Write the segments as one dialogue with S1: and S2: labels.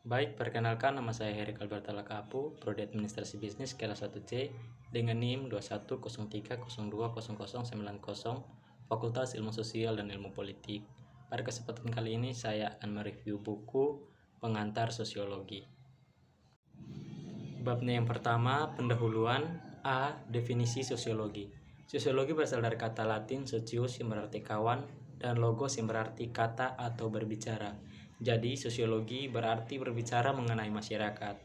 S1: Baik, perkenalkan nama saya Heri Kalberta Lakapu, Prodi Administrasi Bisnis kelas 1C dengan NIM 2103020090, Fakultas Ilmu Sosial dan Ilmu Politik. Pada kesempatan kali ini saya akan mereview buku Pengantar Sosiologi. Babnya yang pertama, pendahuluan. A. Definisi sosiologi. Sosiologi berasal dari kata Latin socius yang berarti kawan dan logos yang berarti kata atau berbicara. Jadi, sosiologi berarti berbicara mengenai masyarakat.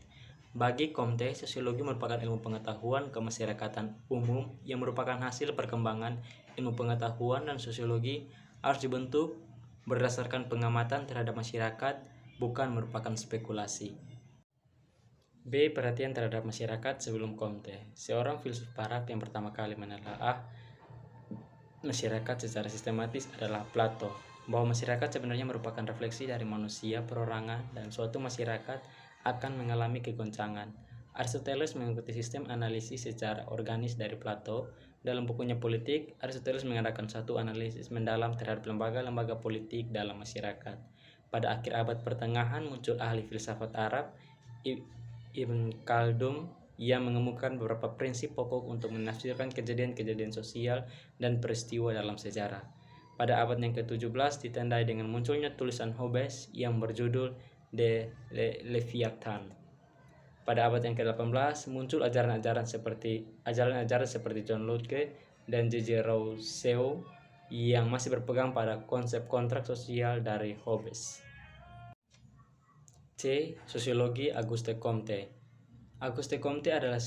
S1: Bagi Comte, sosiologi merupakan ilmu pengetahuan kemasyarakatan umum yang merupakan hasil perkembangan ilmu pengetahuan, dan sosiologi harus dibentuk berdasarkan pengamatan terhadap masyarakat, bukan merupakan spekulasi. B. Perhatian terhadap masyarakat sebelum Comte. Seorang filsuf Barat yang pertama kali menelaah masyarakat secara sistematis adalah Plato, bahwa masyarakat sebenarnya merupakan refleksi dari manusia perorangan dan suatu masyarakat akan mengalami kegoncangan. Aristoteles mengikuti sistem analisis secara organis dari Plato. Dalam bukunya Politik, Aristoteles mengadakan satu analisis mendalam terhadap lembaga-lembaga politik dalam masyarakat. Pada akhir abad pertengahan muncul ahli filsafat Arab, Ibn Khaldun, yang mengemukakan beberapa prinsip pokok untuk menafsirkan kejadian-kejadian sosial dan peristiwa dalam sejarah. Pada abad yang ke-17 ditandai dengan munculnya tulisan Hobbes yang berjudul De Leviathan. Pada abad yang ke-18 muncul ajaran-ajaran seperti John Locke dan J.J. Rousseau yang masih berpegang pada konsep kontrak sosial dari Hobbes. C. Sosiologi Auguste Comte. Auguste Comte adalah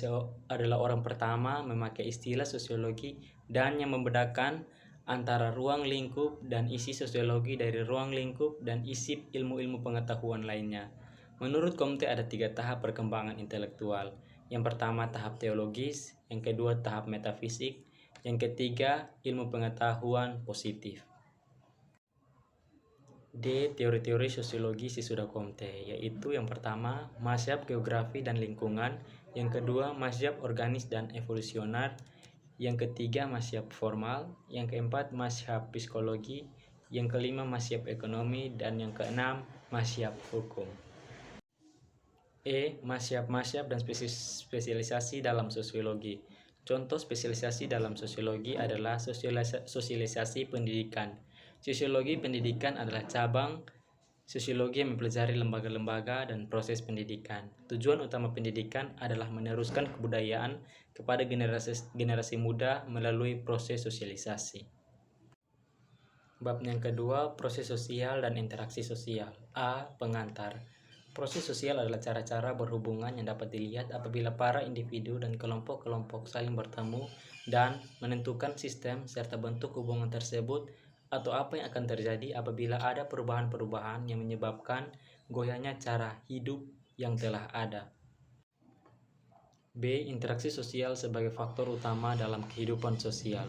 S1: orang pertama memakai istilah sosiologi dan yang membedakan antara ruang lingkup dan isi sosiologi dari ruang lingkup dan isi ilmu-ilmu pengetahuan lainnya. Menurut Comte ada 3 tahap perkembangan intelektual. Yang pertama tahap teologis, yang kedua tahap metafisik, yang ketiga ilmu pengetahuan positif. D. Teori-teori sosiologi sesudah Comte, yaitu yang pertama mazhab geografi dan lingkungan, yang kedua mazhab organis dan evolusioner, yang ketiga mazhab formal, yang keempat mazhab psikologi, yang kelima mazhab ekonomi, dan yang keenam mazhab hukum. E. Mazhab-mazhab dan spesialisasi dalam sosiologi. Contoh spesialisasi dalam sosiologi adalah sosialisasi pendidikan. Sosiologi pendidikan adalah cabang sosiologi yang mempelajari lembaga-lembaga dan proses pendidikan. Tujuan utama pendidikan adalah meneruskan kebudayaan kepada generasi muda melalui proses sosialisasi. Bab yang kedua, proses sosial dan interaksi sosial. A. Pengantar. Proses sosial adalah cara-cara berhubungan yang dapat dilihat apabila para individu dan kelompok-kelompok saling bertemu dan menentukan sistem serta bentuk hubungan tersebut, atau apa yang akan terjadi apabila ada perubahan-perubahan yang menyebabkan goyahnya cara hidup yang telah ada. B. Interaksi sosial sebagai faktor utama dalam kehidupan sosial.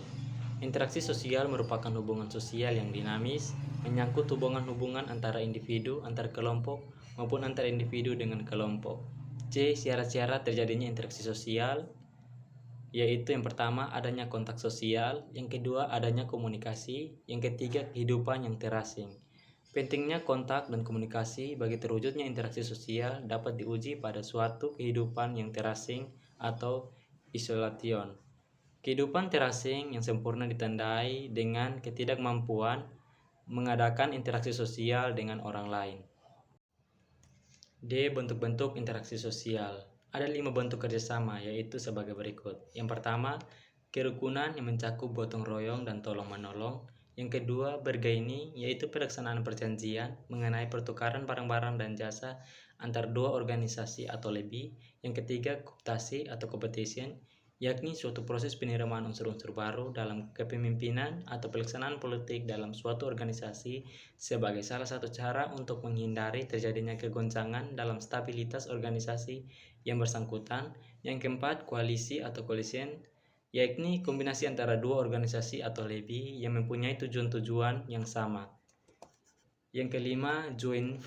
S1: Interaksi sosial merupakan hubungan sosial yang dinamis, menyangkut hubungan-hubungan antara individu, antar kelompok, maupun antar individu dengan kelompok. C. Syarat-syarat terjadinya interaksi sosial, yaitu yang pertama adanya kontak sosial, yang kedua adanya komunikasi, yang ketiga kehidupan yang terasing. Pentingnya kontak dan komunikasi bagi terwujudnya interaksi sosial dapat diuji pada suatu kehidupan yang terasing atau isolation. Kehidupan terasing yang sempurna ditandai dengan ketidakmampuan mengadakan interaksi sosial dengan orang lain. D. Bentuk-bentuk interaksi sosial. Ada 5 bentuk kerjasama, yaitu sebagai berikut. Yang pertama, kerukunan yang mencakup gotong royong dan tolong-menolong. Yang kedua, bergaining, yaitu pelaksanaan perjanjian mengenai pertukaran barang-barang dan jasa antar 2 organisasi atau lebih. Yang ketiga, kooptasi atau competition, yakni suatu proses penerimaan unsur-unsur baru dalam kepemimpinan atau pelaksanaan politik dalam suatu organisasi sebagai salah satu cara untuk menghindari terjadinya kegoncangan dalam stabilitas organisasi yang bersangkutan. Yang keempat, koalisi atau coalition, yakni kombinasi antara 2 organisasi atau lebih yang mempunyai tujuan-tujuan yang sama. Yang kelima, joint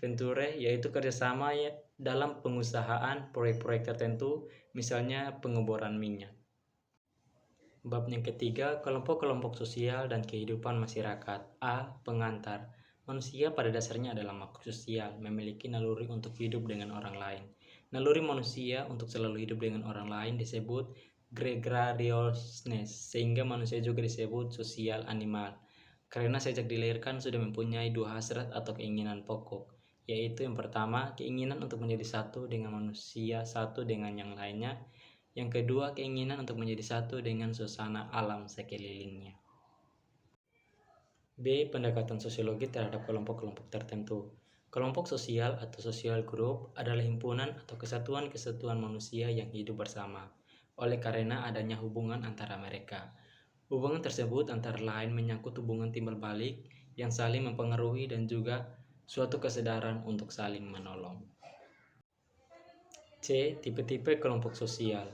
S1: venture, yaitu kerjasama dalam pengusahaan proyek-proyek tertentu, misalnya pengeboran minyak. Bab yang ketiga, kelompok-kelompok sosial dan kehidupan masyarakat. A. Pengantar. Manusia pada dasarnya adalah makhluk sosial, memiliki naluri untuk hidup dengan orang lain. Naluri manusia untuk selalu hidup dengan orang lain disebut gregariousness, sehingga manusia juga disebut sosial animal. Karena sejak dilahirkan sudah mempunyai dua hasrat atau keinginan pokok, yaitu yang pertama, keinginan untuk menjadi satu dengan manusia, satu dengan yang lainnya. Yang kedua, keinginan untuk menjadi satu dengan suasana alam sekelilingnya. B. Pendekatan sosiologi terhadap kelompok-kelompok tertentu. Kelompok sosial atau social group adalah himpunan atau kesatuan-kesatuan manusia yang hidup bersama, oleh karena adanya hubungan antara mereka. Hubungan tersebut antara lain menyangkut hubungan timbal balik yang saling mempengaruhi dan juga suatu kesadaran untuk saling menolong. C. Tipe-tipe kelompok sosial.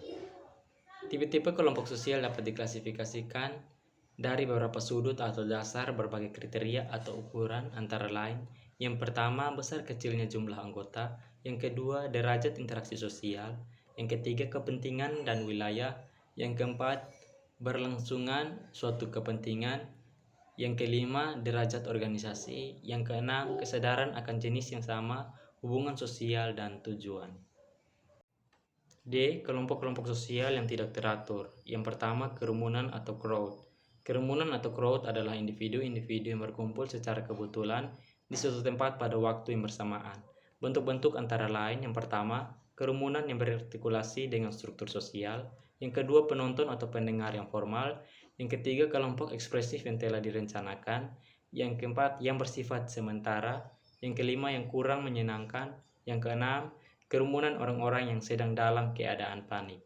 S1: Tipe-tipe kelompok sosial dapat diklasifikasikan dari beberapa sudut atau dasar berbagai kriteria atau ukuran, antara lain: yang pertama, besar kecilnya jumlah anggota; yang kedua, derajat interaksi sosial; yang ketiga, kepentingan dan wilayah; yang keempat, berlangsungan suatu kepentingan; yang kelima, derajat organisasi; yang keenam, kesadaran akan jenis yang sama, hubungan sosial, dan tujuan. D. Kelompok-kelompok sosial yang tidak teratur. Yang pertama, kerumunan atau crowd. Kerumunan atau crowd adalah individu-individu yang berkumpul secara kebetulan di suatu tempat pada waktu yang bersamaan. Bentuk-bentuk antara lain: yang pertama, kerumunan yang berartikulasi dengan struktur sosial; yang kedua, penonton atau pendengar yang formal; yang ketiga, kelompok ekspresif yang telah direncanakan; yang keempat, yang bersifat sementara; yang kelima, yang kurang menyenangkan; yang keenam, kerumunan orang-orang yang sedang dalam keadaan panik.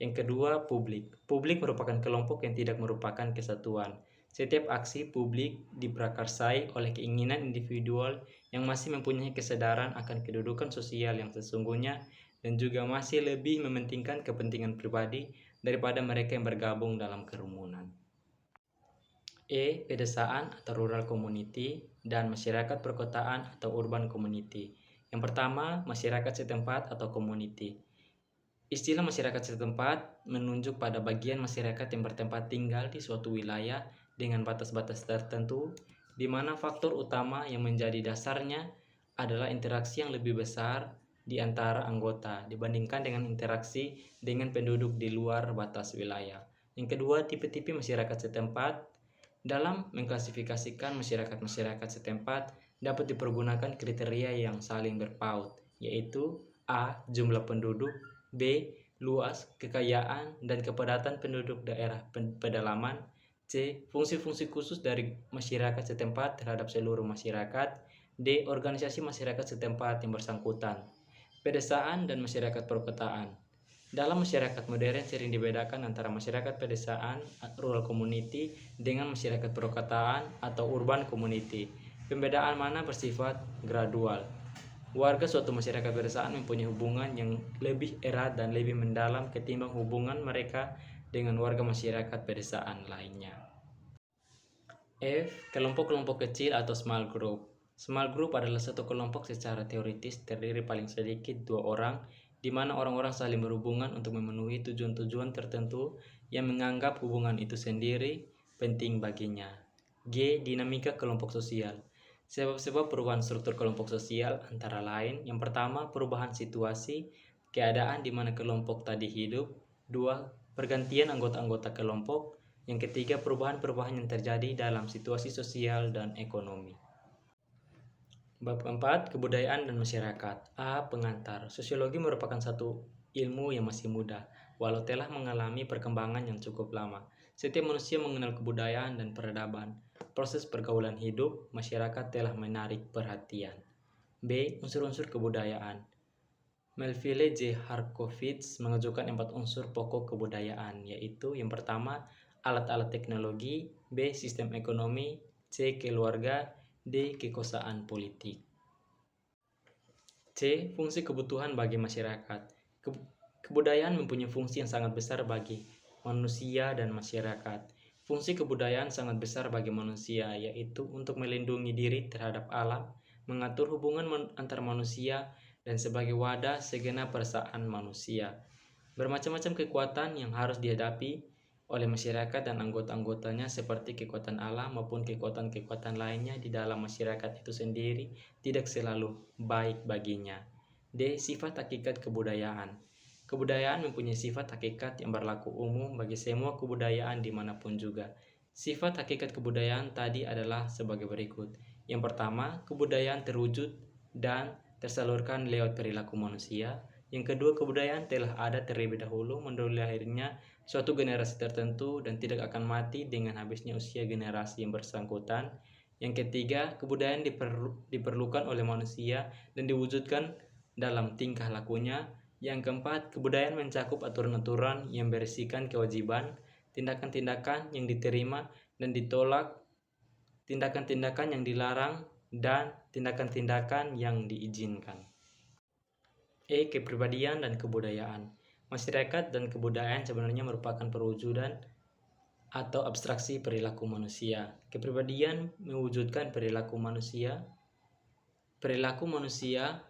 S1: Yang kedua, publik. Publik merupakan kelompok yang tidak merupakan kesatuan. Setiap aksi publik diprakarsai oleh keinginan individual yang masih mempunyai kesadaran akan kedudukan sosial yang sesungguhnya dan juga masih lebih mementingkan kepentingan pribadi daripada mereka yang bergabung dalam kerumunan. E. Pedesaan atau rural community dan masyarakat perkotaan atau urban community. Yang pertama, masyarakat setempat atau community. Istilah masyarakat setempat menunjuk pada bagian masyarakat yang bertempat tinggal di suatu wilayah dengan batas-batas tertentu, di mana faktor utama yang menjadi dasarnya adalah interaksi yang lebih besar di antara anggota dibandingkan dengan interaksi dengan penduduk di luar batas wilayah. Yang kedua, tipe-tipe masyarakat setempat. Dalam mengklasifikasikan masyarakat-masyarakat setempat dapat dipergunakan kriteria yang saling berpaut, yaitu A. Jumlah penduduk; B. Luas, kekayaan, dan kepadatan penduduk daerah pedalaman; C. Fungsi-fungsi khusus dari masyarakat setempat terhadap seluruh masyarakat; D. Organisasi masyarakat setempat yang bersangkutan. Pedesaan dan masyarakat perkotaan. Dalam masyarakat modern sering dibedakan antara masyarakat pedesaan (rural community) dengan masyarakat perkotaan atau urban community. Pembedaan mana bersifat gradual. Warga suatu masyarakat pedesaan mempunyai hubungan yang lebih erat dan lebih mendalam ketimbang hubungan mereka dengan warga masyarakat pedesaan lainnya. F. Kelompok-kelompok kecil atau small group. Small group adalah satu kelompok secara teoritis terdiri paling sedikit 2 orang, di mana orang-orang saling berhubungan untuk memenuhi tujuan-tujuan tertentu yang menganggap hubungan itu sendiri penting baginya. G. Dinamika kelompok sosial. Sebab-sebab perubahan struktur kelompok sosial antara lain: yang pertama, perubahan situasi, keadaan di mana kelompok tadi hidup; 2. Pergantian anggota-anggota kelompok; yang ketiga, perubahan-perubahan yang terjadi dalam situasi sosial dan ekonomi. Bab 4. Kebudayaan dan masyarakat. A. Pengantar. Sosiologi merupakan satu ilmu yang masih muda, walau telah mengalami perkembangan yang cukup lama. Setiap manusia mengenal kebudayaan dan peradaban. Proses pergaulan hidup masyarakat telah menarik perhatian. B. Unsur-unsur kebudayaan. Melville J. Harkowitz mengajukan 4 unsur pokok kebudayaan, yaitu: yang pertama, alat-alat teknologi; B. Sistem ekonomi; C. Keluarga; D. Kekuasaan politik. C. Fungsi kebutuhan bagi masyarakat. Kebudayaan mempunyai fungsi yang sangat besar bagi manusia dan masyarakat. Fungsi kebudayaan sangat besar bagi manusia, yaitu untuk melindungi diri terhadap alam, mengatur hubungan antar manusia, dan sebagai wadah segenap perasaan manusia. Bermacam-macam kekuatan yang harus dihadapi oleh masyarakat dan anggota-anggotanya seperti kekuatan alam maupun kekuatan-kekuatan lainnya di dalam masyarakat itu sendiri tidak selalu baik baginya. D. Sifat hakikat kebudayaan. Kebudayaan mempunyai sifat hakikat yang berlaku umum bagi semua kebudayaan dimanapun juga. Sifat hakikat kebudayaan tadi adalah sebagai berikut. Yang pertama, kebudayaan terwujud dan tersalurkan lewat perilaku manusia. Yang kedua, kebudayaan telah ada terlebih dahulu menurut lahirnya suatu generasi tertentu dan tidak akan mati dengan habisnya usia generasi yang bersangkutan. Yang ketiga, kebudayaan diperlukan oleh manusia dan diwujudkan dalam tingkah lakunya. Yang keempat, kebudayaan mencakup aturan-aturan yang berisikan kewajiban, tindakan-tindakan yang diterima dan ditolak, tindakan-tindakan yang dilarang, dan tindakan-tindakan yang diizinkan. E. Kepribadian dan kebudayaan. Masyarakat dan kebudayaan sebenarnya merupakan perwujudan atau abstraksi perilaku manusia. Kepribadian mewujudkan perilaku manusia. Perilaku manusia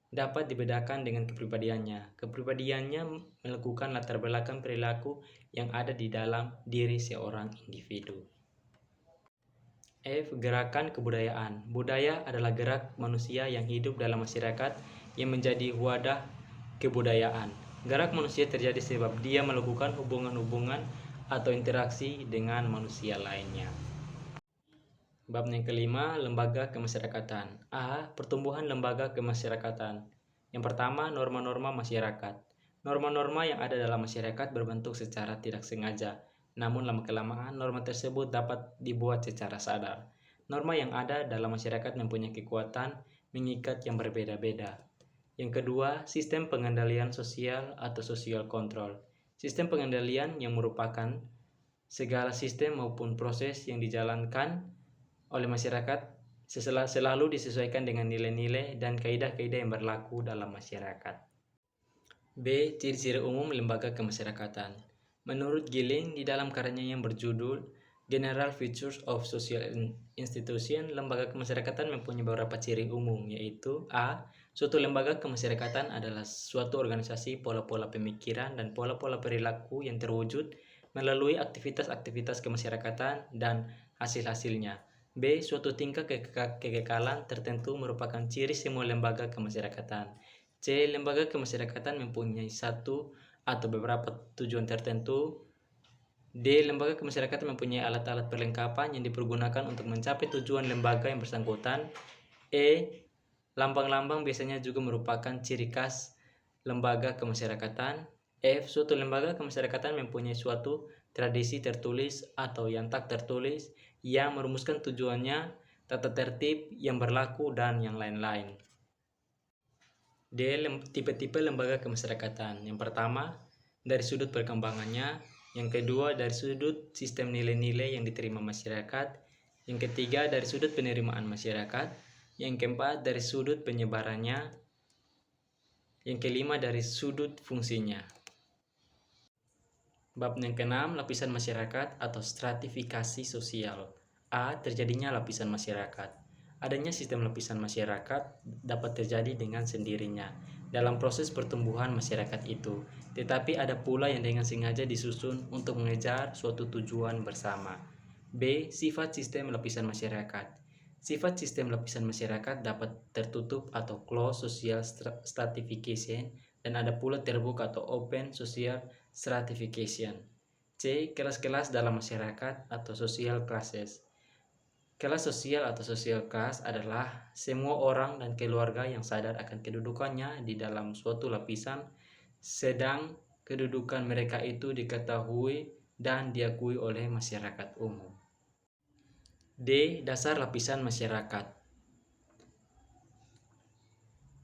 S1: dapat dibedakan dengan kepribadiannya. Kepribadiannya melakukan latar belakang perilaku yang ada di dalam diri seorang individu. F. Gerakan kebudayaan. Budaya adalah gerak manusia yang hidup dalam masyarakat yang menjadi wadah kebudayaan. Gerak manusia terjadi sebab dia melakukan hubungan-hubungan atau interaksi dengan manusia lainnya. Bab yang kelima, lembaga kemasyarakatan. A. Pertumbuhan lembaga kemasyarakatan. Yang pertama, norma-norma masyarakat. Norma-norma yang ada dalam masyarakat berbentuk secara tidak sengaja. Namun lama-kelamaan norma tersebut dapat dibuat secara sadar. Norma yang ada dalam masyarakat mempunyai kekuatan mengikat yang berbeda-beda. Yang kedua, sistem pengendalian sosial atau social control. Sistem pengendalian yang merupakan segala sistem maupun proses yang dijalankan oleh masyarakat selalu disesuaikan dengan nilai-nilai dan kaidah-kaidah yang berlaku dalam masyarakat. B. Ciri-ciri umum lembaga kemasyarakatan. Menurut Gilling di dalam karyanya yang berjudul General Features of Social Institution, lembaga kemasyarakatan mempunyai beberapa ciri umum, yaitu A. Suatu lembaga kemasyarakatan adalah suatu organisasi pola-pola pemikiran dan pola-pola perilaku yang terwujud melalui aktivitas-aktivitas kemasyarakatan dan hasil-hasilnya. B. Suatu tingkat kekekalan tertentu merupakan ciri semua lembaga kemasyarakatan. C. Lembaga kemasyarakatan mempunyai satu atau beberapa tujuan tertentu. D. Lembaga kemasyarakatan mempunyai alat-alat perlengkapan yang dipergunakan untuk mencapai tujuan lembaga yang bersangkutan. E. Lambang-lambang biasanya juga merupakan ciri khas lembaga kemasyarakatan. F. Suatu lembaga kemasyarakatan mempunyai suatu tradisi tertulis atau yang tak tertulis yang merumuskan tujuannya, tata tertib yang berlaku, dan yang lain-lain. D. Tipe-tipe lembaga kemasyarakatan. Yang pertama, dari sudut perkembangannya. Yang kedua, dari sudut sistem nilai-nilai yang diterima masyarakat. Yang ketiga, dari sudut penerimaan masyarakat. Yang keempat, dari sudut penyebarannya. Yang kelima, dari sudut fungsinya. Bab yang keenam, lapisan masyarakat atau stratifikasi sosial. A. Terjadinya lapisan masyarakat. Adanya sistem lapisan masyarakat dapat terjadi dengan sendirinya dalam proses pertumbuhan masyarakat itu, tetapi ada pula yang dengan sengaja disusun untuk mengejar suatu tujuan bersama. B. Sifat sistem lapisan masyarakat. Sifat sistem lapisan masyarakat dapat tertutup atau closed social stratification dan ada pula terbuka atau open social stratification. C. Kelas-kelas dalam masyarakat atau social classes. Kelas sosial atau social class adalah semua orang dan keluarga yang sadar akan kedudukannya di dalam suatu lapisan, sedang kedudukan mereka itu diketahui dan diakui oleh masyarakat umum. D. Dasar lapisan masyarakat.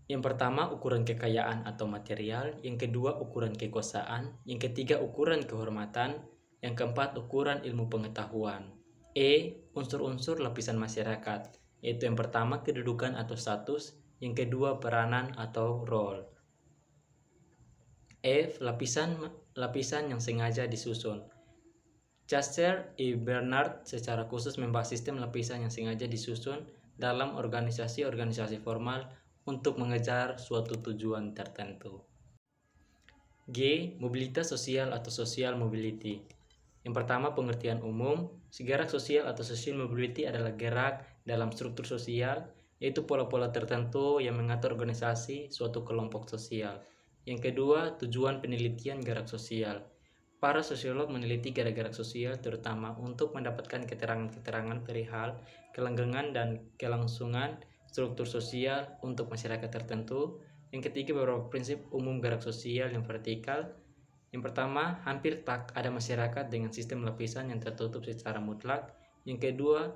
S1: Yang pertama, ukuran kekayaan atau material. Yang kedua, ukuran kekuasaan. Yang ketiga, ukuran kehormatan. Yang keempat, ukuran ilmu pengetahuan. E. Unsur-unsur lapisan masyarakat, yaitu yang pertama kedudukan atau status, yang kedua peranan atau role. F. Lapisan yang sengaja disusun. Chester E. Bernard secara khusus membahas sistem lapisan yang sengaja disusun dalam organisasi-organisasi formal untuk mengejar suatu tujuan tertentu. G. Mobilitas sosial atau social mobility. Yang pertama, pengertian umum. Gerak sosial atau social mobility adalah gerak dalam struktur sosial, yaitu pola-pola tertentu yang mengatur organisasi suatu kelompok sosial. Yang kedua, tujuan penelitian gerak sosial. Para sosiolog meneliti gerak-gerak sosial terutama untuk mendapatkan keterangan-keterangan perihal kelanggengan dan kelangsungan struktur sosial untuk masyarakat tertentu. Yang ketiga, beberapa prinsip umum gerak sosial yang vertikal. Yang pertama, hampir tak ada masyarakat dengan sistem lapisan yang tertutup secara mutlak. Yang kedua,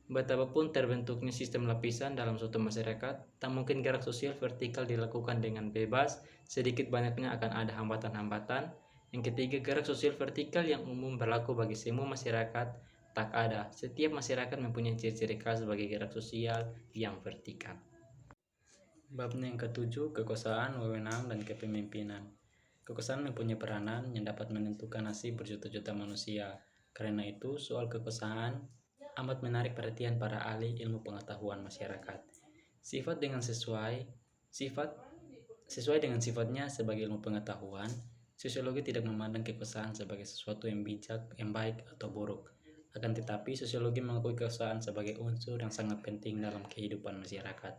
S1: betapapun terbentuknya sistem lapisan dalam suatu masyarakat, tak mungkin gerak sosial vertikal dilakukan dengan bebas, sedikit banyaknya akan ada hambatan-hambatan. Yang ketiga, gerak sosial vertikal yang umum berlaku bagi semua masyarakat tak ada. Setiap masyarakat mempunyai ciri-ciri khas sebagai gerak sosial yang vertikal. Babnya yang ketujuh, kekuasaan, wewenang, dan kepemimpinan. Kekuasaan mempunyai peranan yang dapat menentukan nasib berjuta-juta manusia. Karena itu, soal kekuasaan amat menarik perhatian para ahli ilmu pengetahuan masyarakat. Sesuai dengan sifatnya sebagai ilmu pengetahuan, sosiologi tidak memandang kekuasaan sebagai sesuatu yang bijak, yang baik, atau buruk. Akan tetapi, sosiologi mengakui kekuasaan sebagai unsur yang sangat penting dalam kehidupan masyarakat.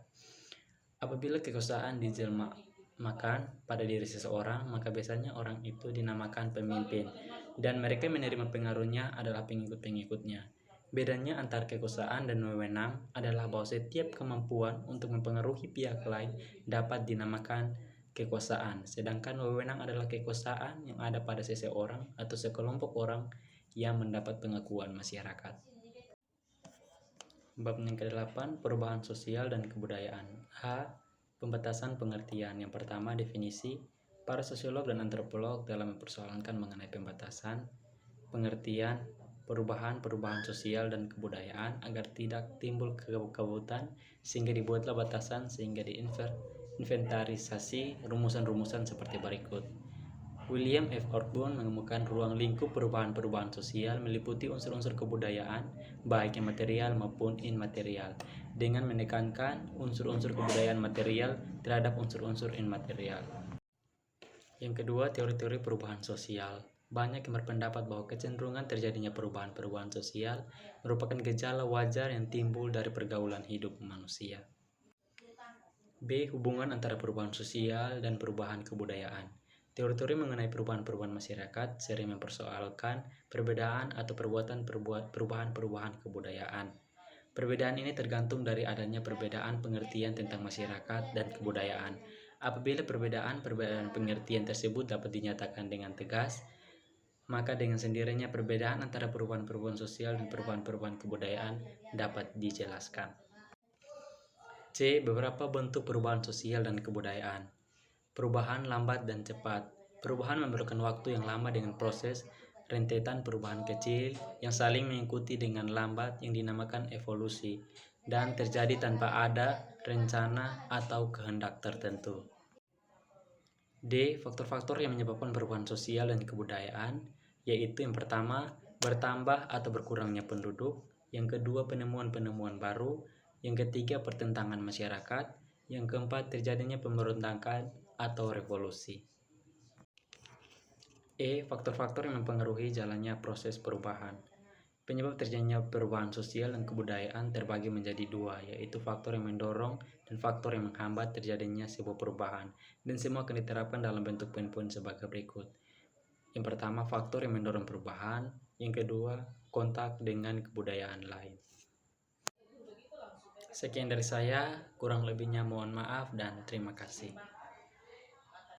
S1: Apabila kekuasaan dijelmakan pada diri seseorang, maka biasanya orang itu dinamakan pemimpin, dan mereka menerima pengaruhnya adalah pengikut-pengikutnya. Bedanya antara kekuasaan dan wewenang adalah bahwa setiap kemampuan untuk mempengaruhi pihak lain dapat dinamakan kekuasaan, sedangkan wewenang adalah kekuasaan yang ada pada seseorang atau sekelompok orang yang mendapat pengakuan masyarakat. Bab yang ke-8, perubahan sosial dan kebudayaan. A. Pembatasan pengertian. Yang pertama, definisi. Para sosiolog dan antropolog dalam mempersoalkan mengenai pembatasan pengertian perubahan sosial dan kebudayaan agar tidak timbul kekabut-kabutan, sehingga dibuatlah batasan sehingga diinventarisasi rumusan-rumusan seperti berikut. William F. Ortburn mengemukakan ruang lingkup perubahan sosial meliputi unsur-unsur kebudayaan, baik yang material maupun immaterial, dengan menekankan unsur-unsur kebudayaan material terhadap unsur-unsur immaterial. Yang kedua, teori-teori perubahan sosial. Banyak yang berpendapat bahwa kecenderungan terjadinya perubahan sosial merupakan gejala wajar yang timbul dari pergaulan hidup manusia. B. Hubungan antara perubahan sosial dan perubahan kebudayaan. Teori-teori mengenai perubahan masyarakat sering mempersoalkan perbedaan atau perubahan kebudayaan. Perbedaan ini tergantung dari adanya perbedaan pengertian tentang masyarakat dan kebudayaan. Apabila perbedaan pengertian tersebut dapat dinyatakan dengan tegas, maka dengan sendirinya perbedaan antara perubahan sosial dan perubahan kebudayaan dapat dijelaskan. C. Beberapa bentuk perubahan sosial dan kebudayaan. Perubahan lambat dan cepat. Perubahan memerlukan waktu yang lama dengan proses rentetan perubahan kecil yang saling mengikuti dengan lambat yang dinamakan evolusi dan terjadi tanpa ada rencana atau kehendak tertentu. D. Faktor-faktor yang menyebabkan perubahan sosial dan kebudayaan, yaitu yang pertama, bertambah atau berkurangnya penduduk, yang kedua, penemuan-penemuan baru, yang ketiga, pertentangan masyarakat, yang keempat, terjadinya pemberontakan atau revolusi. E. Faktor-faktor yang mempengaruhi jalannya proses perubahan. Penyebab terjadinya perubahan sosial dan kebudayaan terbagi menjadi dua, yaitu faktor yang mendorong dan faktor yang menghambat terjadinya sebuah perubahan, dan semua akan diterapkan dalam bentuk poin-poin sebagai berikut. Yang pertama, faktor yang mendorong perubahan. Yang kedua, kontak dengan kebudayaan lain. Sekian dari saya, kurang lebihnya mohon maaf dan terima kasih.